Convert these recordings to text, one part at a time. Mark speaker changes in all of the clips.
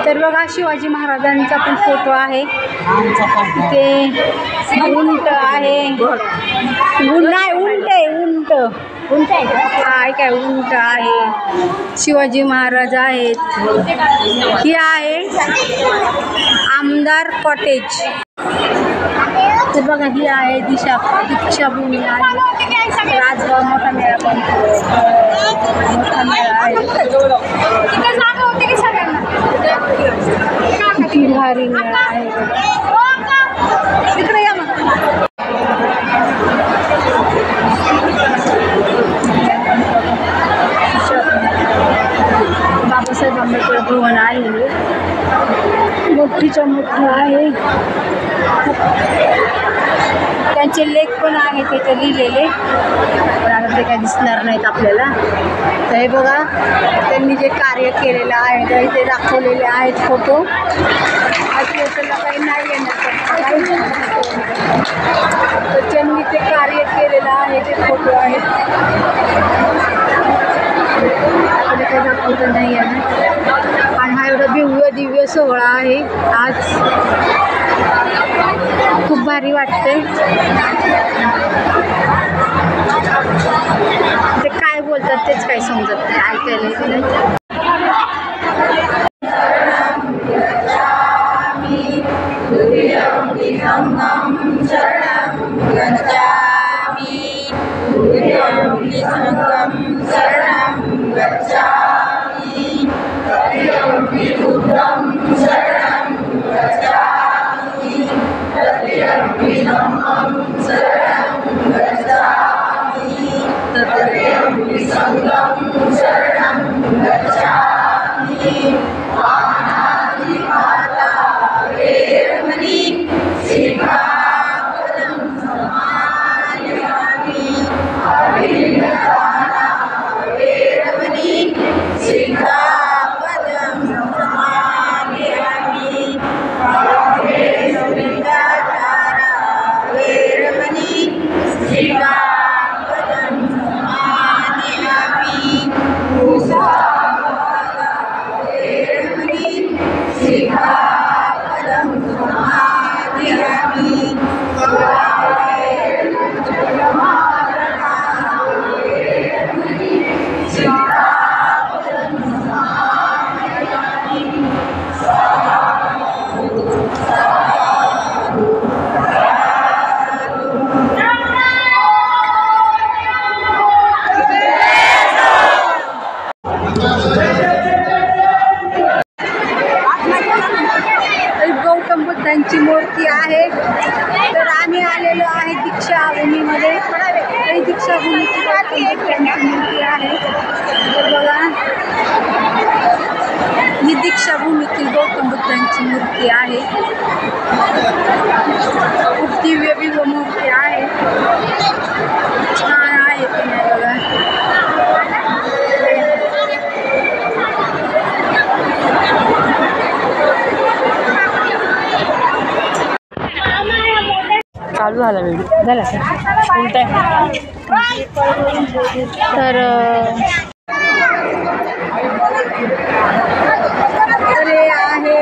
Speaker 1: तर बघा शिवाजी महाराजांचा पण फोटो आहे, ते उंट आहे, उंट आहे काय उंट आहे, शिवाजी महाराज आहेत, ही आहे आमदार कॉटेज। तर बघा ही आहे दीक्षाभूमी आहे, राजगाव मोठा मेळा पण मोठा मेळा आहे, किती भारी मेळा आहे। इकडे या मग बाबासाहेब आंबेडकर भवन आहे, मोठीच्या मोठं आहे, त्यांचे लेख पण आहे तिथे लिहिलेले, पण आता ते काही दिसणार नाहीत आपल्याला। तर हे बघा त्यांनी जे कार्य केलेलं आहे तर इथे दाखवलेले आहेत फोटो, त्याला काही नाही येणार तर त्यांनी ते कार्य केलेलं आहे ते फोटो आहेत, आपल्याला काही दाखवता नाही येणार। आणि हा एवढा भव्य दिव्य सोहळा आहे आज, खूप भारी वाटते। ते काय बोलतात तेच काही समजत नाही, ऐकायला नाही। त्यांची मूर्ती आहे, तर आम्ही आलेलो आहे दीक्षाभूमीमध्ये, दीक्षाभूमीची मूर्ती आहे। तर बघा ही दीक्षाभूमीतील गौतम बुद्धांची मूर्ती आहे, खूप दिव्य दिव्य मूर्ती आहे, छान आहे की नाही बघा। चालू झाला व्हिडिओ झाला तर हे आहे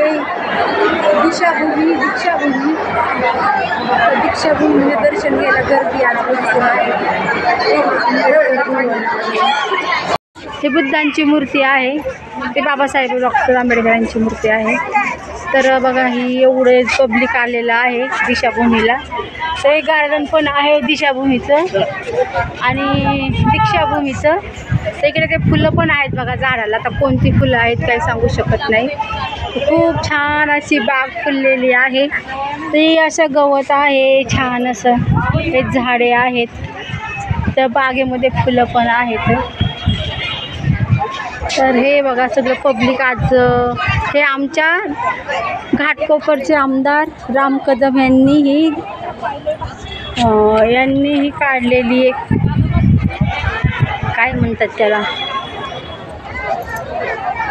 Speaker 1: दीक्षाभूमीने दर्शन घ्यायला गर्दी आज भरपूर आहे। ही बुद्धांची मूर्ती आहे, ते बाबासाहेब डॉक्टर आंबेडकरांची मूर्ती आहे। तर बघा ही एवढे पब्लिक आलेलं आहे दीक्षाभूमीला, तर हे गार्डन पण आहे दीक्षाभूमीचं आणि दीक्षाभूमीचं। तर इकडे ते फुलं पण आहेत बघा झाडाला, आता कोणती फुलं आहेत काही सांगू शकत नाही। खूप छान अशी बाग फुललेली आहे, ते असं गवत आहे छान असं, हे झाडे आहेत, त्या बागेमध्ये फुलं पण आहेत। तर हे बघा सगळं पब्लिक आज, हे आमच्या घाटकोपरचे आमदार राम कदम यांनी काढलेली एक काय म्हणतात त्याला,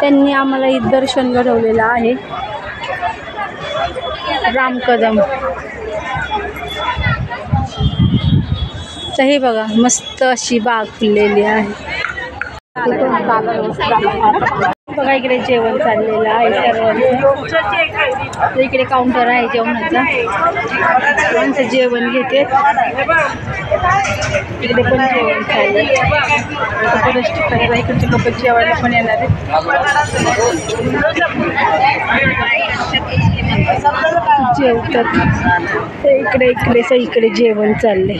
Speaker 1: त्यांनी आम्हाला हे दर्शन घडवलेलं आहे राम कदम। तर हे बघा मस्त अशी बाग फुललेली आहे। बघा इकडे जेवण चाललेलं आहे सर्वांचं. इकडे काउंटर आहे जेवणाचा, माणसं जेवण घेते. इकडे पण जेवण चाललंय. बरेच ठिकाणी इकडचे लोक जेवायला पण येणार आहेत. जेवतात ते इकडे इकडे जेवण चाललंय.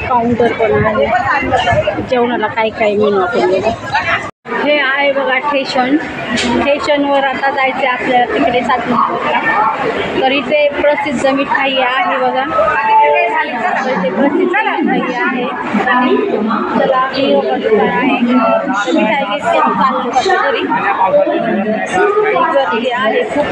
Speaker 1: काउंटर पण आहे जेवणाला, काय मेनू आपण हे आहे बघा स्टेशनवर आता जायचे आपल्याला तिकडे सातपूरला. तर इथे प्रसिद्ध मिठाई आहे बघा, तर इथे प्रसिद्ध मिठाई आहे. चला हे दुकान आहे, मिठाई घेतली चालू कसं तरी गर्दी आहे खूप.